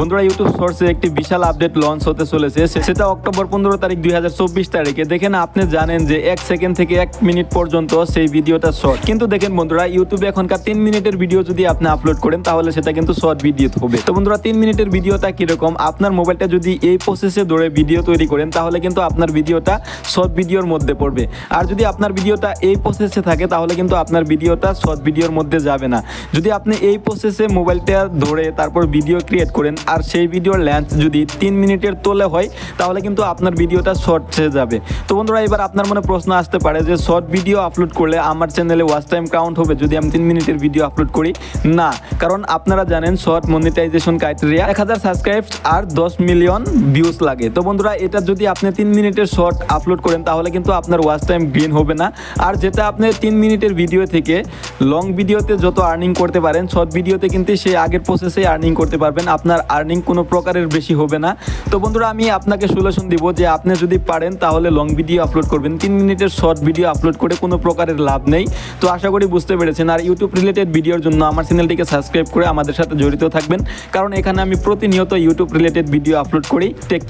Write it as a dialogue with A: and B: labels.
A: বন্ধুরা ইউটিউব শর্টসে একটি বিশাল update launch হতে চলেছে, সেটা অক্টোবর 15 তারিখ 2024 তারিখে। দেখেন আপনি জানেন যে 1 সেকেন্ড থেকে 1 মিনিট পর্যন্ত সেই ভিডিওটা শর্ট, কিন্তু দেখেন বন্ধুরা ইউটিউবে এখনকার 3 মিনিটের ভিডিও যদি আপনি আপলোড করেন তাহলে সেটা কিন্তু শর্ট ভিডিও হবে। তো বন্ধুরা 3 মিনিটের ভিডিওটা কিরকম, আপনার মোবাইলটা যদি এই প্রসেসে ধরে ভিডিও তৈরি করেন তাহলে কিন্তু আপনার ভিডিওটা শর্ট ভিডিওর মধ্যে পড়বে। আর যদি আপনার ভিডিওটা এই প্রসেসে থাকে তাহলে কিন্তু আপনার ভিডিওটা শর্ট ভিডিওর মধ্যে যাবে না। যদি আপনি এই প্রসেসে মোবাইলটা ধরে তারপর ভিডিও ক্রিয়েট করেন আর সেই ভিডিওর লেন্থ যদি 3 মিনিটের তোলে হয় তাহলে কিন্তু আপনার ভিডিওটা শর্টসে যাবে। তো বন্ধুরা এবার আপনার মনে প্রশ্ন আসতে পারে যে শর্ট ভিডিও আপলোড করলে আমার চ্যানেলে ওয়াচ টাইম কাউন্ট হবে যদি আমি 3 মিনিটের ভিডিও আপলোড করি? না, কারণ আপনারা জানেন শর্ট মনিটাইজেশন ক্রাইটেরিয়া 1000 সাবস্ক্রাইব আর 10 মিলিয়ন ভিউজ লাগে। তো বন্ধুরা এটা যদি আপনি 3 মিনিটের শর্ট আপলোড করেন তাহলে কিন্তু আপনার ওয়াচ টাইম গেইন হবে না। আর যেটা আপনি 3 মিনিটের ভিডিও থেকে লং ভিডিওতে যত আর্নিং করতে পারেন শর্ট ভিডিওতে কিন্তু সেই আগের প্রসেসে আর্নিং করতে পারবেন, আপনার আর্নিং কোনো প্রকারের বেশি হবে না। তো বন্ধুরা আমি আপনাকে সলিউশন দিব যে আপনি যদি পারেন তাহলে লং ভিডিও আপলোড করবেন, 3 মিনিটের শর্ট ভিডিও আপলোড করে কোনো প্রকারের লাভ নেই। তো আশা করি বুঝতে পেরেছেন। আর ইউটিউব রিলেটেড ভিডিওর জন্য আমার চ্যানেলটিকে সাবস্ক্রাইব করে আমাদের সাথে জড়িত থাকবেন, কারণ এখানে আমি প্রতিনিয়ত ইউটিউব রিলেটেড ভিডিও আপলোড করি। টেক